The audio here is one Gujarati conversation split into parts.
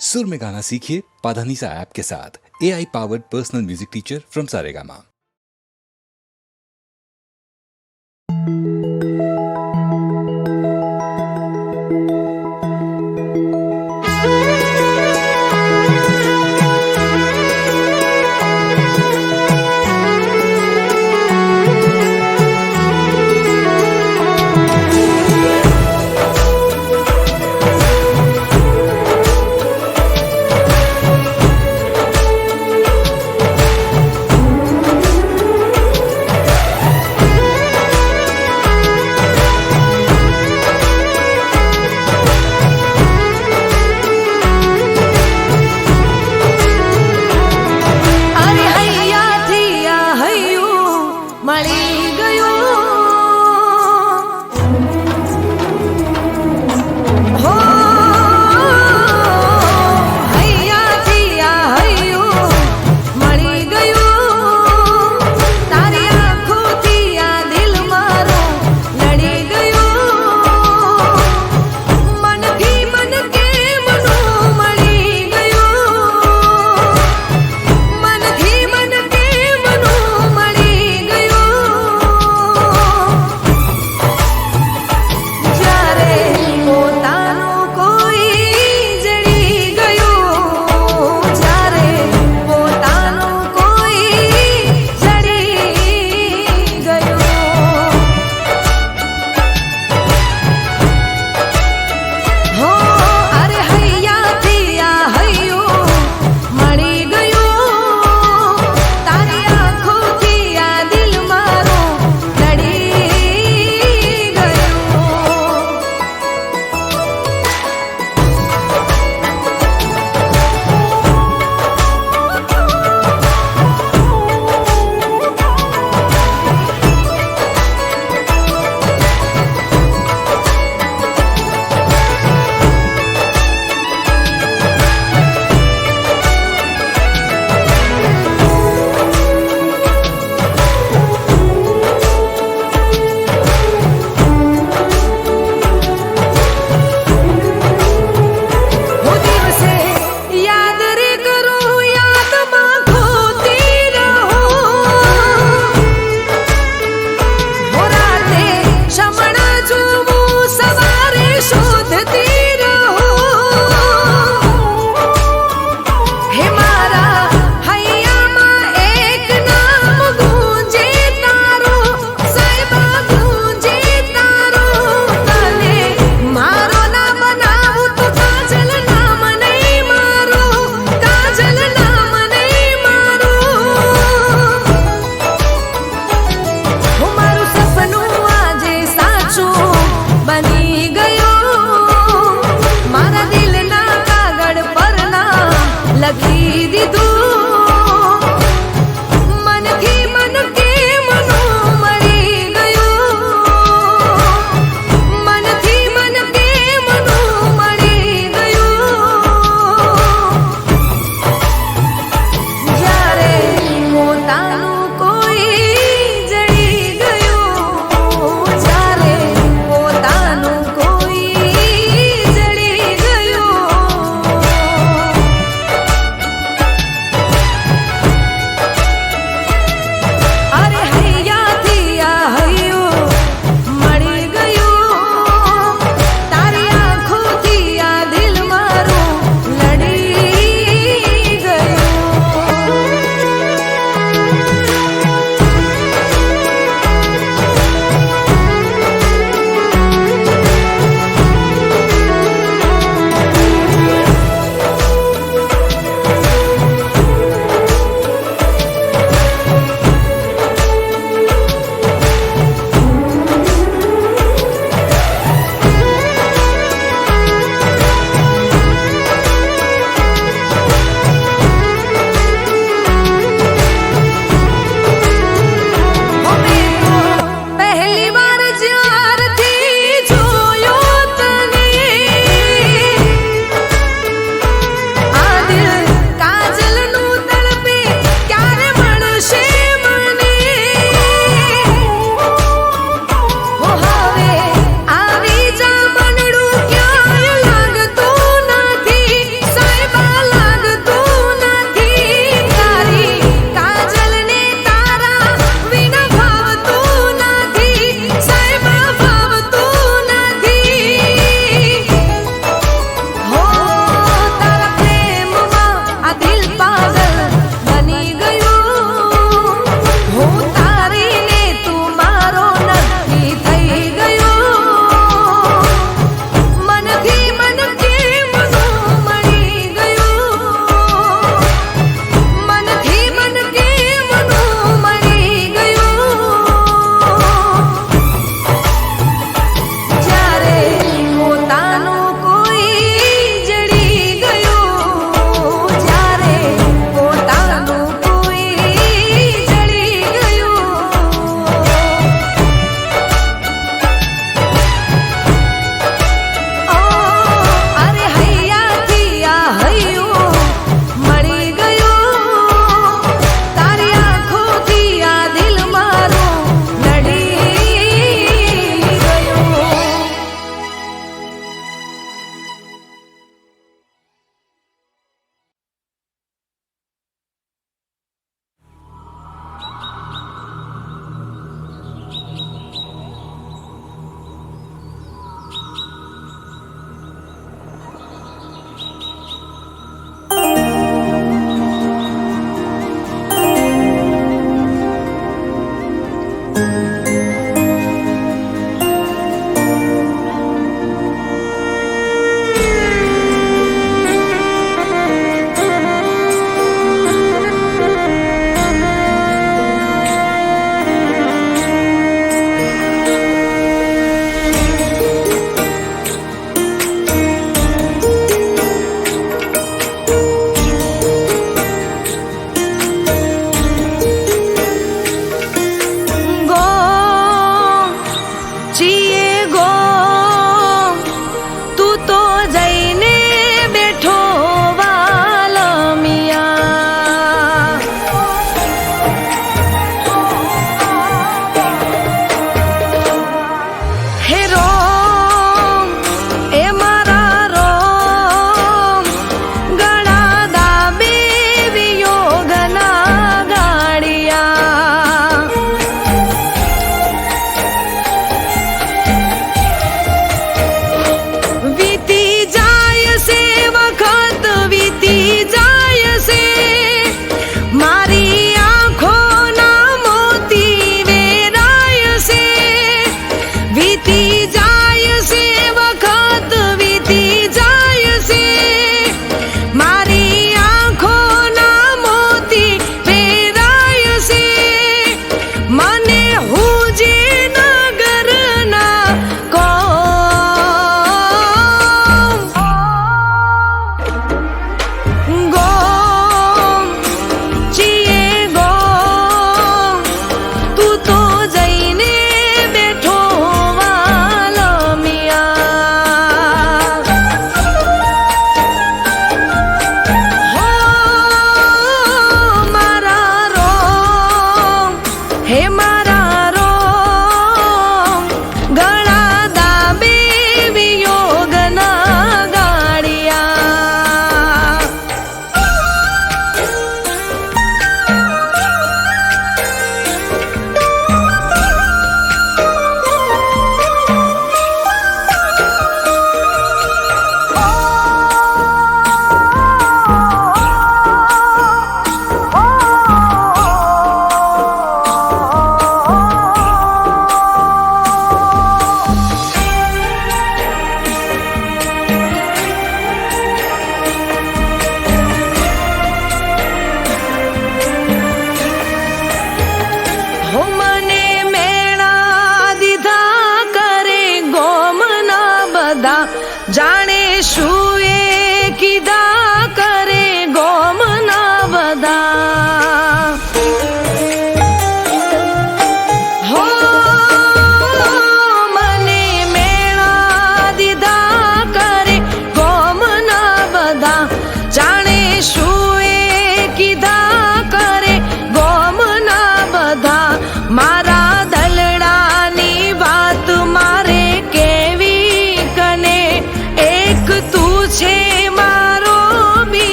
सुर में गाना सीखिए पाधानीसा ऐप के साथ। AI powered personal music teacher from Saregama.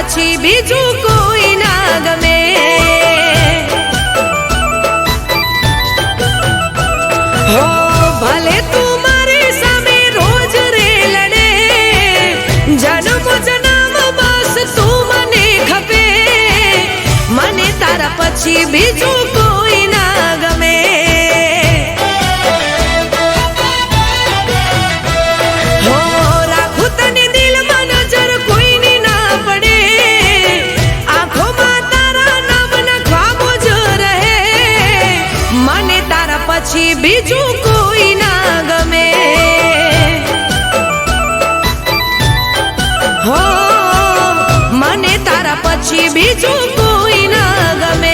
પછી બીજું કોઈ ના ગમે. હો ભલે તું મારી સામે રોજ રે લડે, જન્મ જન્મ બસ તું મને ખપે, મને તારા પછી બીજું કોઈ ના ગમે. હો રાખું તને દિલમાં નજર કોઈની ના પડે, આંખોમાં તારા નામના ખ્વાબો જ રહે, મને તારા પછી બીજું કોઈ ના ગમે. હો મને તારા પછી બીજું કોઈ ના ગમે.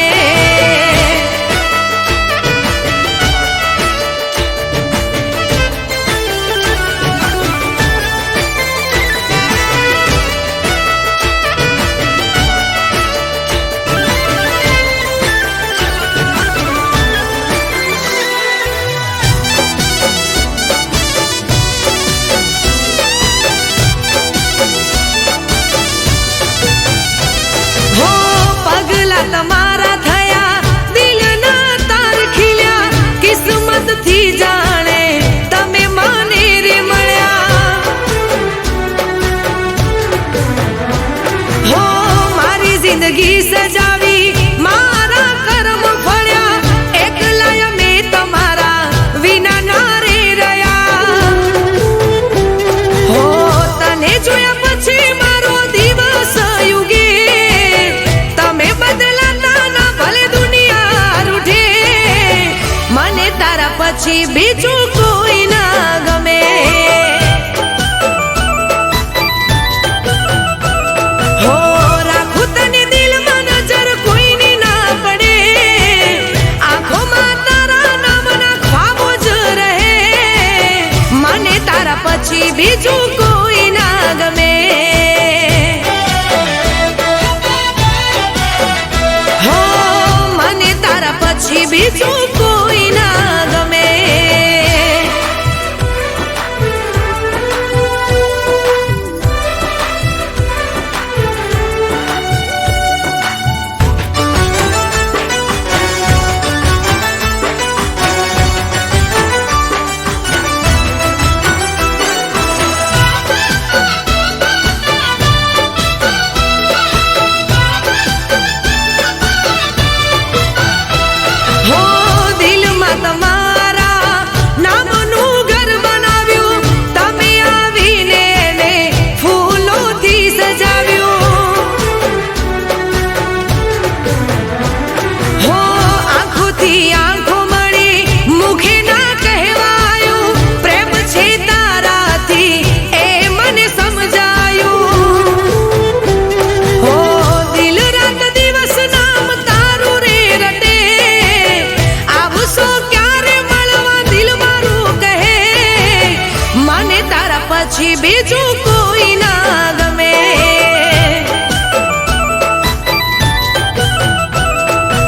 હો પગલા તમારા થયા, દિલના તાર ખીલ્યા, કિસ્મતથી જાણે તમે મને રે મળ્યા. હો મારી જિંદગી સજાવી, મારા કર્મ ફળ્યા, એકલા મેં તમારા વિના ના રે રહ્યા. હો તને જોયા પછી મારો દિવસ યુગે, તમે બદલાતા ના ભલે દુનિયા રૂઠે, મને તારા પછી બીજું કોઈ ના ગમે. હો રાખું તને દિલમાં નજર કોઈની ના પડે, આંખોમાં તારા નામના ખ્વાબો જ રહે, મને તારા પછી બીજું કોઈ ના ગમે. હો મને તારા પછી બીજું કોઈ ના ગમે. હો દિલમાં તમારા નામનું ઘર બનાવ્યું, તમે આવીને એને ફૂલોથી સજાવ્યું. હો આંખોથી આંખો મળી, મુખે ના કહેવાયું, પ્રેમ છે તારાથી એ મને સમજાયું. હો દિલ રાત દિવસ નામ તારું રે રટે, આવશો ક્યારે મળવા દિલ મારું કહે, મને તારા પછી બીજું કોઈ ના ગમે.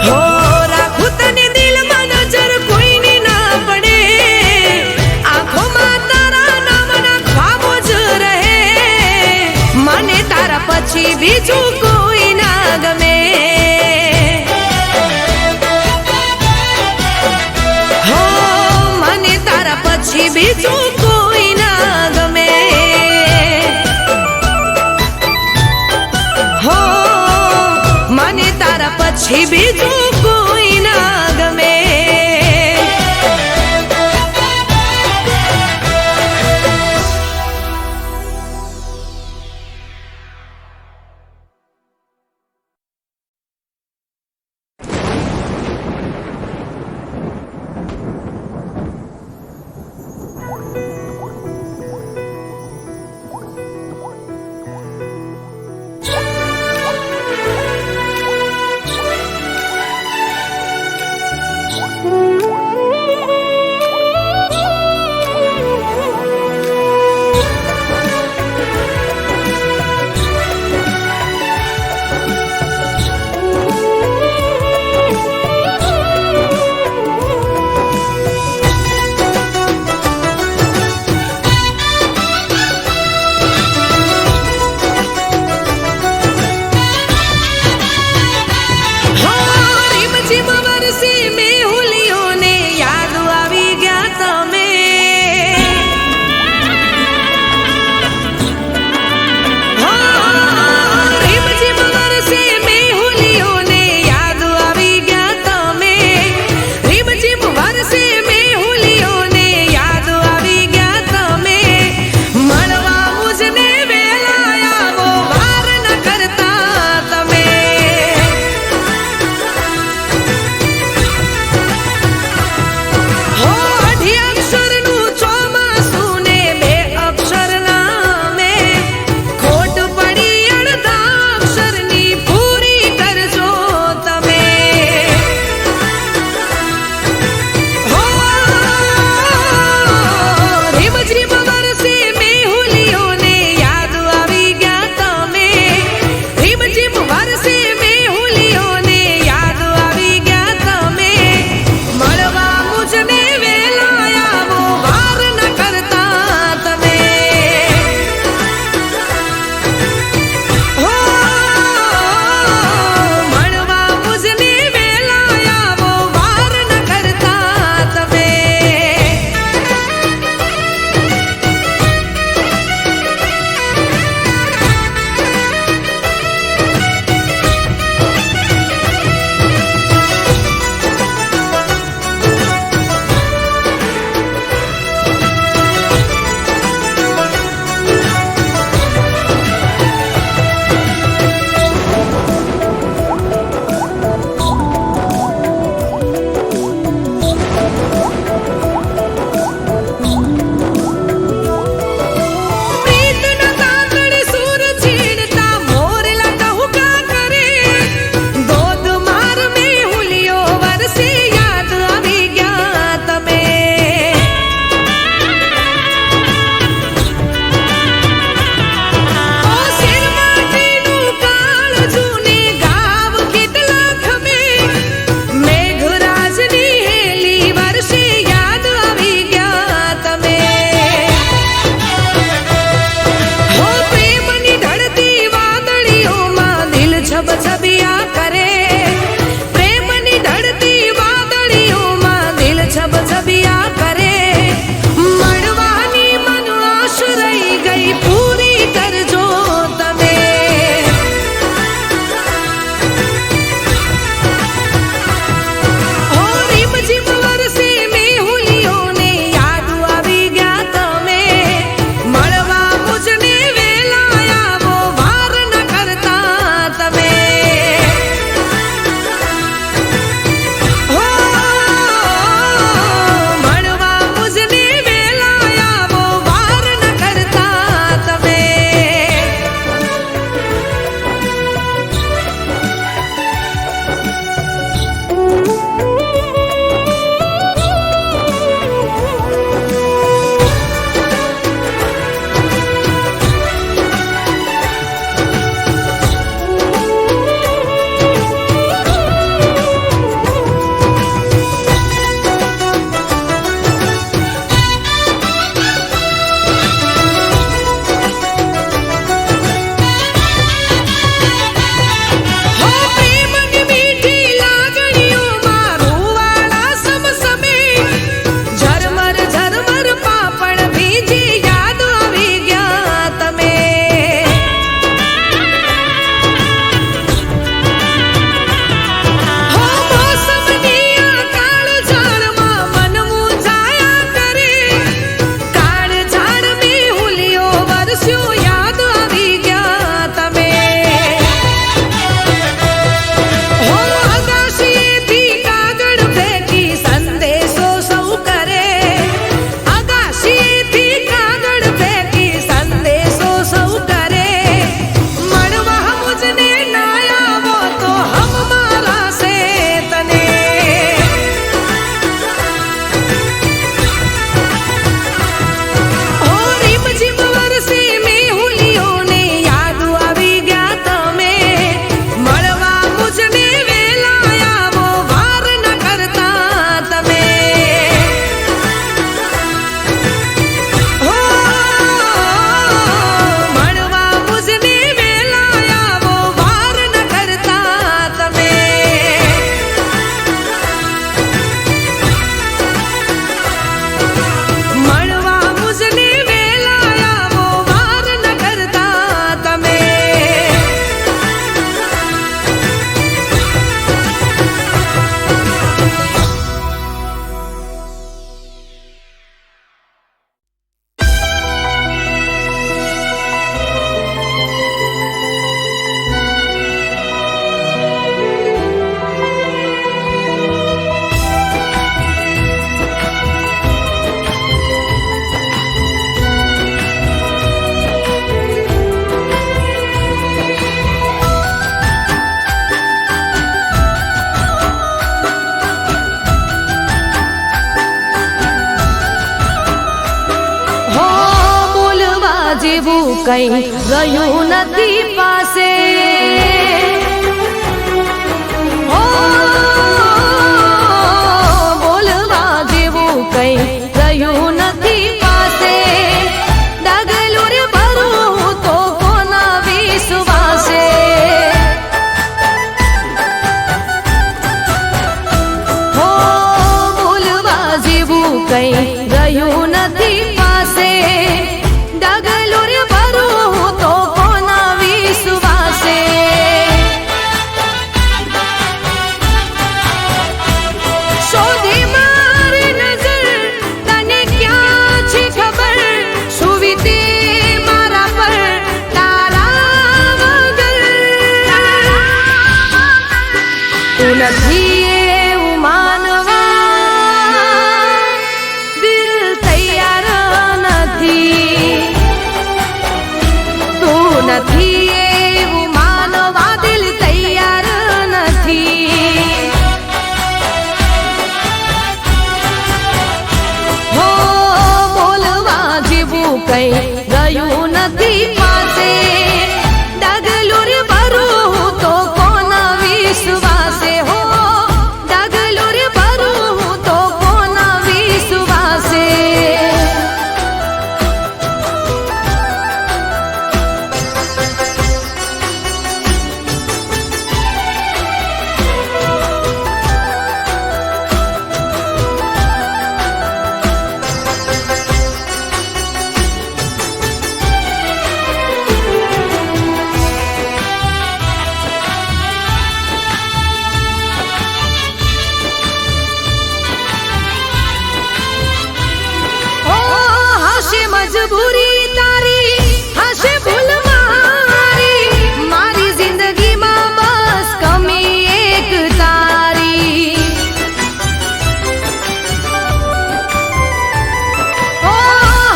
હો રાખું તને દિલમાં નજર કોઈની ના પડે, આંખોમાં તારા નામના ખ્વાબો જ રહે, મને તારા પછી બીજું કોઈ ના ગમે. હો મને તારા પછી બીજું કોઈ ના ગમે. હો મને તારા પછી બીજું કોઈ ના ગમે. કઈ ગયું નથી પાસે ઓ બોલવા જેવું કઈ ગયું નથી પાસે ડગલું રે ભરું તો કોના વિશ્વાસે હો બોલવા જેવું કઈ ગયું નથી પાસે ડગલું રે ભરું તો કોના વિશ્વાસે શોધી મારી નજર તને ક્યાં છે ખબર સુવીતે મારા પર તારા વગર તું નથી એવું માનવા દિલ તૈયાર નથી તું નથી એવું માનવા દિલ તૈયાર નથી હો બોલવા જેવું કઈ ગયું નથી પાસે ડગલું રે ભરું તો કોના વિશ્વાસે હો ડગલું રે ભરું તો કોના વિશ્વાસે ઓ હશે મજબૂરી તારી હશે ભૂલ મારી મારી જિંદગીમાં બસ કમી એક તારી ઓ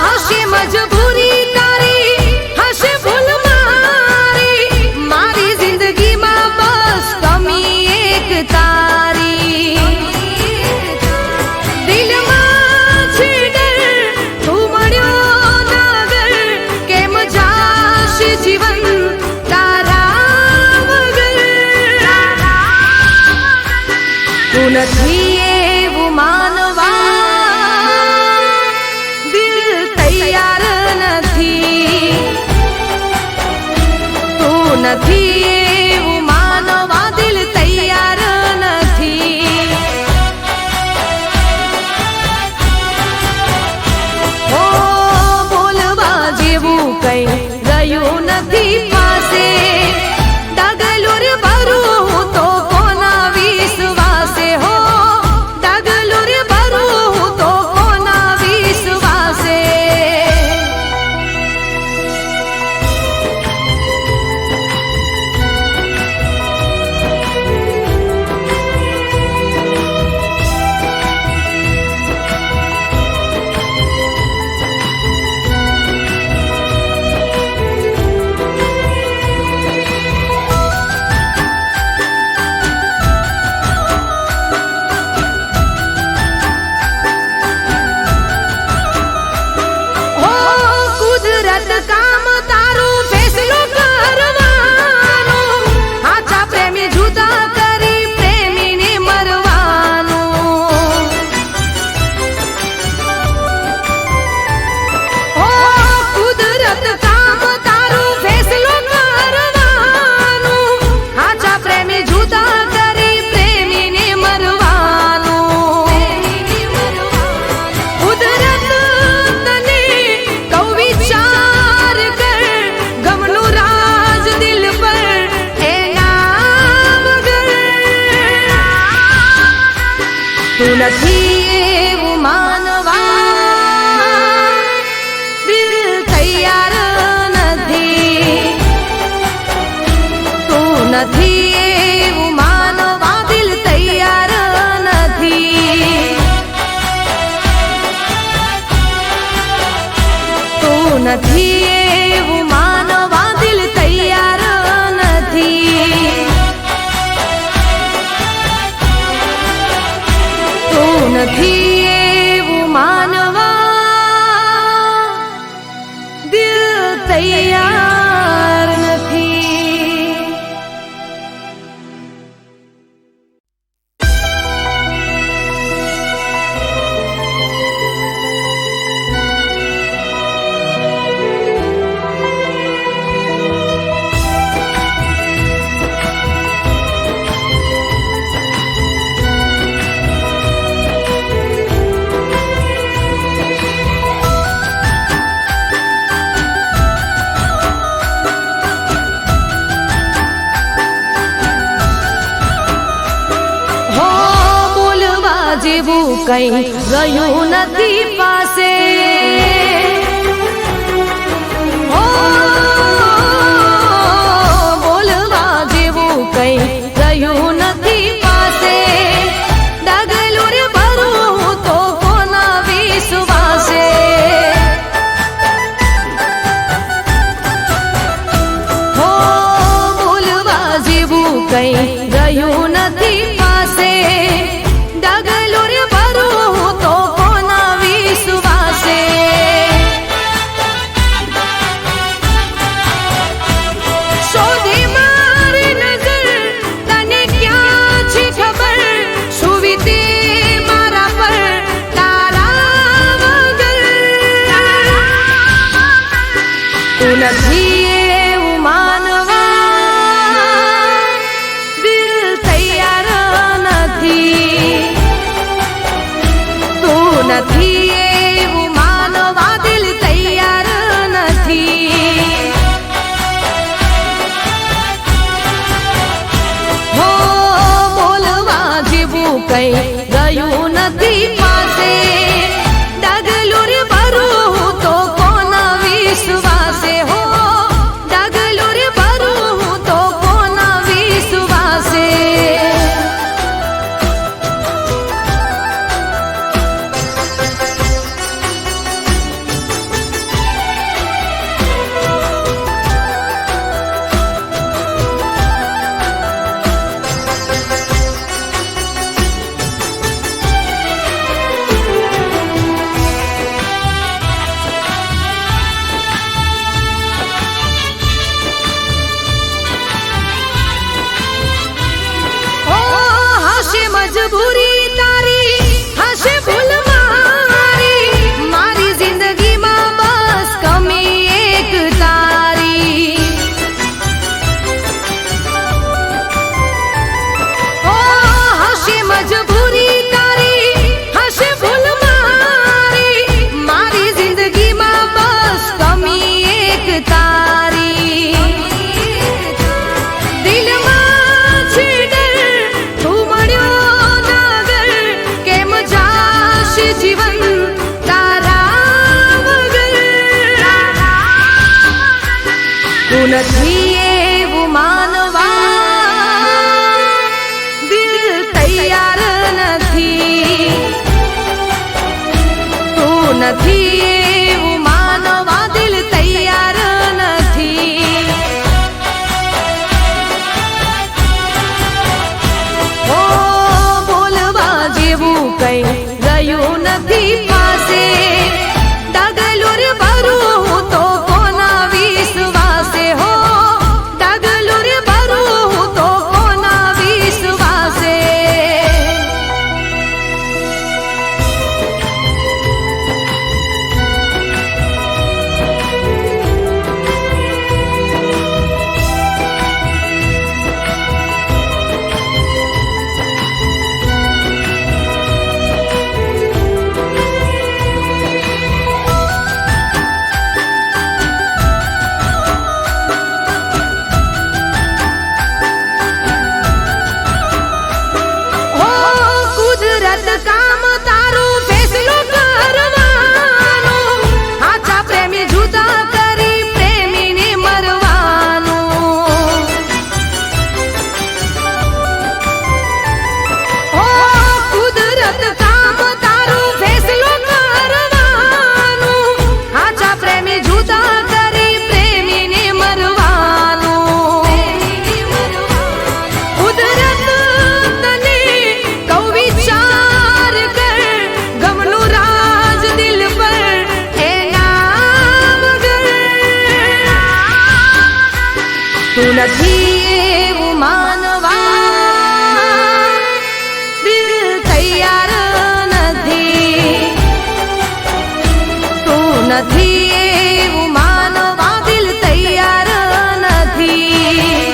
હશે મજબૂરી તારી હશે ભૂલ મારી મારી જિંદગીમાં બસ કમી એક તારી દિલમાં છે ડર તું મળ્યો નગર કેમ જાશે જીવન તારા વગર તું નથી એવું માનવા દિલ તૈયાર નથી તું નથી એવું માનવા દિલ તૈયાર નથી ઓ બોલવા જેવું કઈ ગયું નથી પાસે ડગલું રે ભરું તો કોના વિશ્વાસે હો ડગલું રે ભરું તો કોના વિશ્વાસે હો કુદરત કામ તારું ફેસલો કરવાનો આછા પ્રેમી જુદા કરી પ્રેમીને મરવાનું હો કુદરત કામ તારું ફેસલો કરવાનું આછા પ્રેમી જુદા કરી પ્રેમીને મરવાનું કુદરત તને કહું વિચાર કર ગમનું રાજ દિલ પર એના વગર તું નથી એવું માનવા દિલ તૈયાર નથી તું નથી એવું માનવા દિલ તૈયાર નથી તું નથી એવું માનવા દિલ તૈયાર નથી તું નથી એવું માનવા દિલ તૈયાર જેવું કઈ રહ્યું નથી પાસે ઓ બોલવા જેવું કઈ રહ્યું નથી પાસે ડગલું રે ભરું તો કોના વિશ્વાસે હો બોલવા જેવું કઈ રહ્યું નથી પાસે ડગલું રે ભરું તો કોના વિશ્વાસે શોધી મારી નજર તને ક્યાં છે ખબર સુવીતે મારા પર તારા વગર તું નથી એવું માનવા દિલ તૈયાર નથી તું નથી એવું માનવા દિલ તૈયાર નથી હો બોલવા જેવું કઈ ગયું નથી પાસે ડગલું રે ભરું તો કોના વિશ્વાસે હો ડગલું રે ભરું તો કોના વિશ્વાસે ઓ હશે મજબૂરી તારી હશે ભૂલ મારી મારી જિંદગીમાં બસ કમી એક તારી ઓ હશે મજબૂરી તારી હશે ભૂલ મારી મારી જિંદગીમાં બસ કમી એક તારી દિલમાં છે ડર તું મળ્યો નગર કેમ જાશે જીવન તારા વગર તું નથી એવું માનવા દિલ તૈયાર નથી તું નથી એવું માનવા દિલ તૈયાર નથી ઓ બોલવા જેવું કઈ રહ્યું નથી પાસે ડગલું રે ભરું તો કોના વિશ્વાસે હો ડગલું રે ભરું તો કોના વિશ્વાસે હો કુદરત કામ તારું ફેસલો કરવાનો આછા પ્રેમી જુદા કરી પ્રેમીને મરવાનું હો કુદરત કામ તારું ફેસલો કરવાનું આછા પ્રેમી જુદા કરી પ્રેમીને મરવાનું કુદરત તને કઉ વિચાર કર ગમનું રાજ દિલ પર એના વગર તું નથી એવું માનવા દિલ તૈયાર નથી તું નથી એવું માનવા દિલ તૈયાર નથી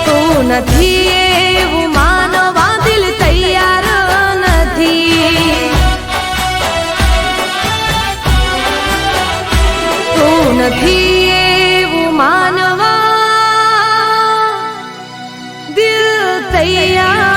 તું નથી એવું માનવા દિલ તૈયાર નથી તું નથી એવું માનવા દિલ તૈયાર